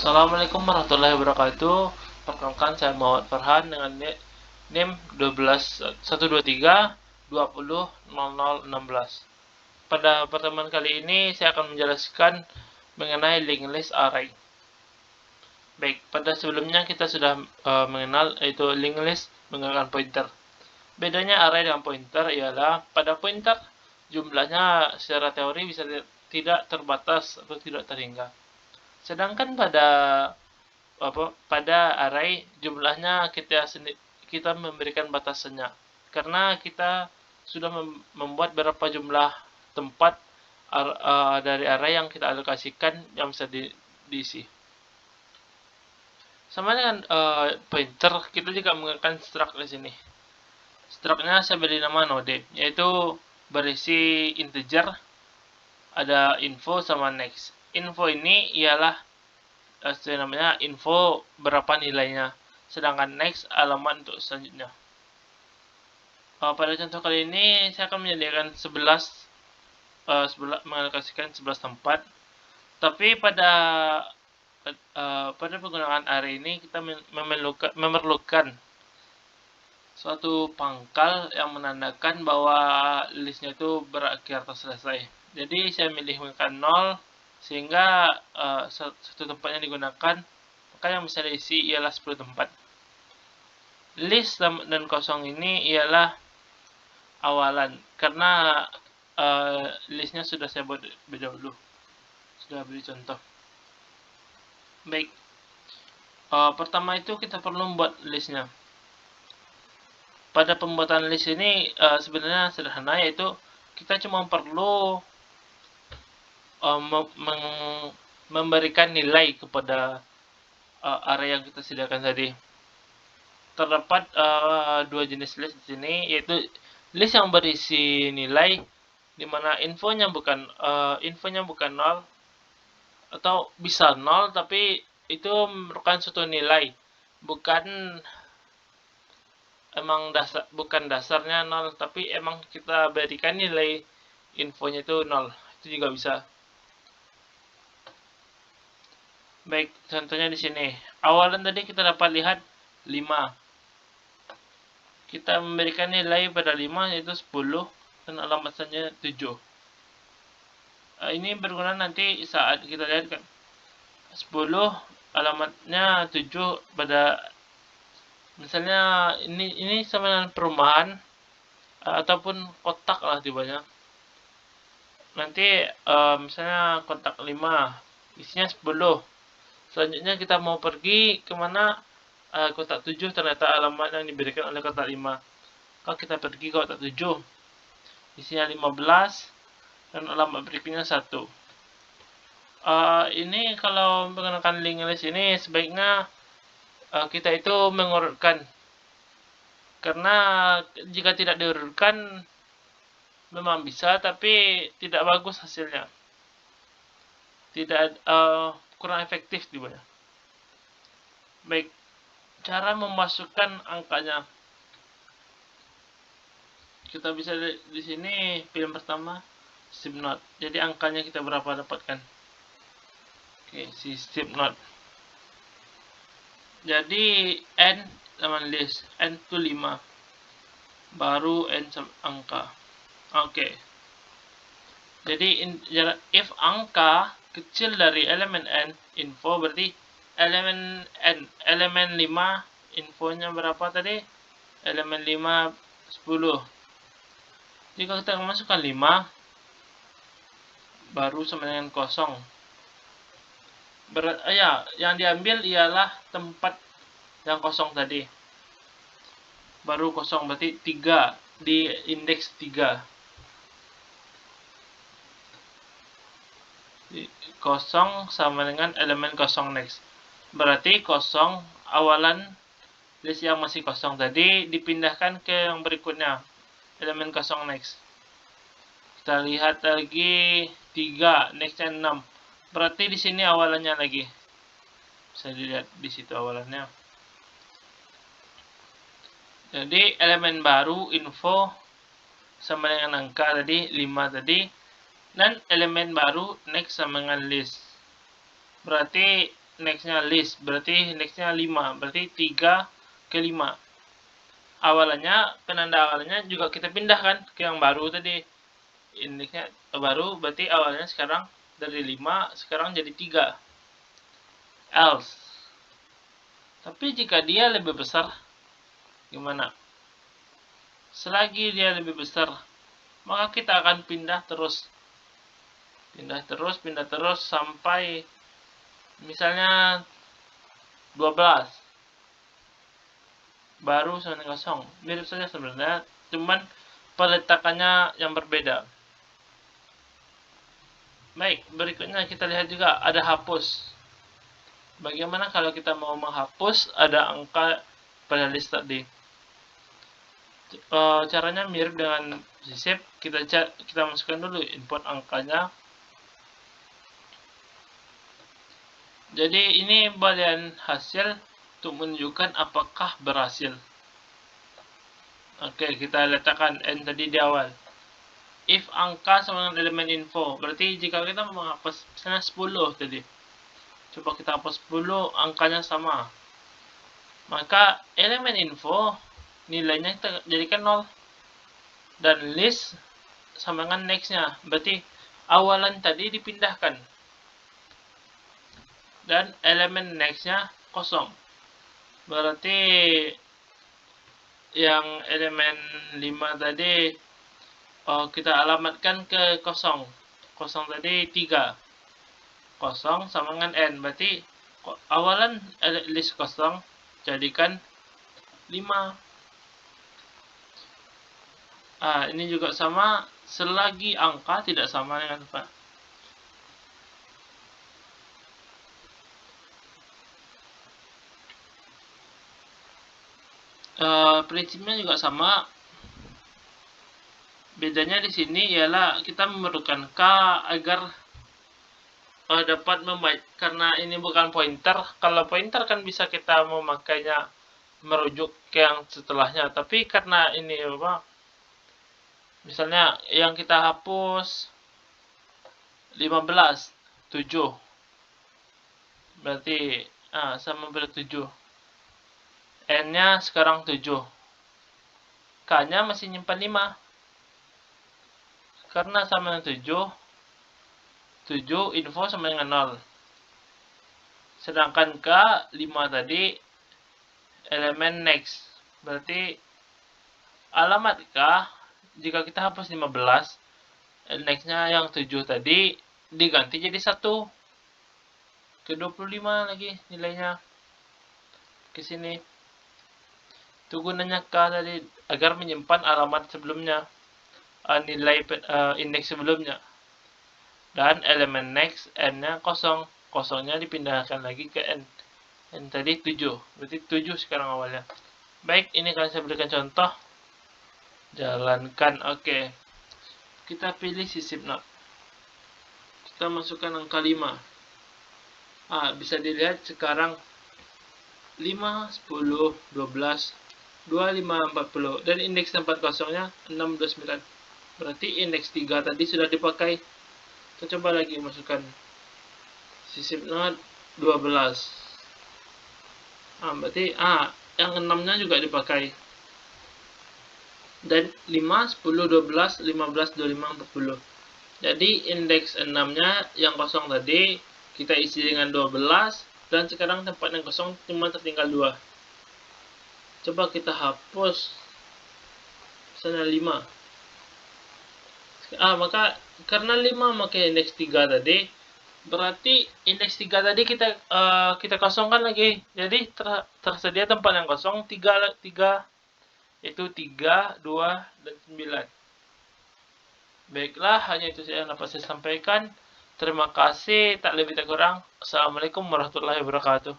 Assalamualaikum warahmatullahi wabarakatuh. Perkenalkan, saya Muhammad Farhan dengan NIM 12.123.20.0016. Pada pertemuan kali ini saya akan menjelaskan mengenai linked list array. Baik, pada sebelumnya kita sudah mengenal yaitu linked list menggunakan pointer. Bedanya array dengan pointer ialah pada pointer jumlahnya secara teori bisa tidak terbatas atau tidak terhingga. Sedangkan pada array jumlahnya kita memberikan batasannya karena kita sudah membuat berapa jumlah tempat dari array yang kita alokasikan yang bisa diisi. Sama dengan pointer, kita juga menggunakan struct di sini. Structnya saya beri nama node, yaitu berisi integer, ada info sama next. Info ini ialah namanya info berapa nilainya, sedangkan next alamat untuk selanjutnya. Pada contoh kali ini saya akan menyediakan 11 mengalokasikan 11 tempat, tapi pada penggunaan array ini kita memerlukan suatu pangkal yang menandakan bahwa listnya itu berakhir atau selesai. Jadi saya milih menggunakan 0 sehingga satu tempat yang digunakan maka yang bisa diisi ialah 10 tempat. List dan kosong ini ialah awalan karena listnya sudah saya buat lebih dahulu, sudah beri contoh. Baik, pertama itu kita perlu membuat listnya. Pada pembuatan list ini sebenarnya sederhana, yaitu kita cuma perlu memberikan nilai kepada array yang kita sediakan tadi. Terdapat dua jenis list di sini, yaitu list yang berisi nilai di mana infonya bukan 0 atau bisa 0 tapi itu merupakan suatu nilai, bukan dasarnya 0 tapi emang kita berikan nilai infonya itu 0. Itu juga bisa. Baik, contohnya di sini. Awalan tadi kita dapat lihat 5. Kita memberikan nilai pada 5 yaitu 10 dan alamat selanjutnya 7. Ini berguna nanti saat kita lihat kan 10 alamatnya 7 pada misalnya ini sama dengan perumahan ataupun kotak lah tibanya. Nanti misalnya kotak 5 isinya 10. Selanjutnya kita mau pergi kemana, kotak 7 ternyata alamat yang diberikan oleh kotak 5. Kalau kita pergi ke kotak 7 isinya 15 dan alamat berikutnya 1. Ini kalau menggunakan linked list ini sebaiknya kita itu mengurutkan, karena jika tidak diurutkan memang bisa tapi tidak bagus hasilnya, tidak kurang efektif juga. Baik, cara memasukkan angkanya kita bisa di sini pilih pertama system node. Jadi angkanya kita berapa dapatkan. Oke, system node. Jadi n sama list, n itu 5 baru n angka. Oke. Jadi if angka kecil dari elemen n info, berarti elemen 5 infonya berapa tadi? Elemen 5 10. Jika kita masukkan 5 baru sama dengan kosong. Yang diambil ialah tempat yang kosong tadi. Baru kosong, berarti 3 di indeks 3. Kosong sama dengan elemen kosong next. Berarti kosong awalan list yang masih kosong tadi dipindahkan ke yang berikutnya, elemen kosong next. Kita lihat lagi 3 nextnya 6. Berarti di sini awalannya lagi. Bisa dilihat di situ awalannya. Jadi elemen baru info sama dengan angka tadi 5 tadi, dan elemen baru next sama dengan list. Berarti nextnya list, berarti nextnya 5, berarti 3 ke 5. Awalannya, penanda awalnya juga kita pindahkan ke yang baru tadi. Indexnya baru, berarti awalnya sekarang dari 5, sekarang jadi 3. Else. Tapi jika dia lebih besar, gimana? Selagi dia lebih besar, maka kita akan pindah terus sampai misalnya 12 baru 90. Mirip saja sebenarnya, cuman peletakannya yang berbeda. Baik, berikutnya kita lihat juga ada hapus. Bagaimana kalau kita mau menghapus ada angka pada list tadi? Caranya mirip dengan sisip. Kita masukkan dulu input angkanya. Jadi ini bagian hasil untuk menunjukkan apakah berhasil. Oke, kita letakkan n tadi di awal. If angka sama dengan elemen info, berarti jika kita menghapus misalnya 10 tadi, coba kita hapus 10, angkanya sama, maka elemen info nilainya kita jadikan 0, dan list sama dengan nextnya, berarti awalan tadi dipindahkan, dan elemen nextnya kosong, berarti yang elemen 5 tadi kita alamatkan ke kosong. Kosong tadi 3. Kosong sama dengan n, berarti awalan list kosong jadikan 5. Ini juga sama selagi angka tidak sama dengan apa. Prinsipnya juga sama. Bedanya di sini ialah kita memerlukan k agar dapat membaca, karena ini bukan pointer. Kalau pointer kan bisa kita memakainya merujuk ke yang setelahnya, tapi karena ini apa, misalnya yang kita hapus 15, 7, berarti sama ber 7, n nya sekarang 7, k nya masih nyimpan 5 karena sama dengan 7 info sama dengan 0. Sedangkan k 5 tadi elemen next, berarti alamat k jika kita hapus 15, nextnya yang 7 tadi diganti jadi 1 ke 25 lagi nilainya ke sini. Itu gunanya k tadi agar menyimpan alamat sebelumnya, nilai indeks sebelumnya, dan elemen next n-nya kosong. Kosongnya dipindahkan lagi ke n. N tadi 7, berarti 7 sekarang awalnya. Baik, ini akan saya berikan contoh. Jalankan, oke. Kita pilih sisip not. Kita masukkan angka 5. Bisa dilihat sekarang 5, 10, 12, 25, 40. Dan indeks tempat kosongnya 6, 29. Berarti indeks 3 tadi sudah dipakai. Kita coba lagi masukkan sisip not 12. Berarti yang 6-nya juga dipakai. Dan 5, 10, 12, 15, 25, 40. Jadi indeks 6-nya yang kosong tadi kita isi dengan 12, dan sekarang tempat yang kosong cuma tertinggal 2. Coba kita hapus misalnya 5. Maka karena 5 pakai indeks 3 tadi, berarti indeks 3 tadi kita kosongkan lagi. Jadi tersedia tempat yang kosong 3 yaitu 3, 2, dan 9. Baiklah, hanya itu saja yang dapat saya sampaikan. Terima kasih, tak lebih tak kurang. Assalamualaikum warahmatullahi wabarakatuh.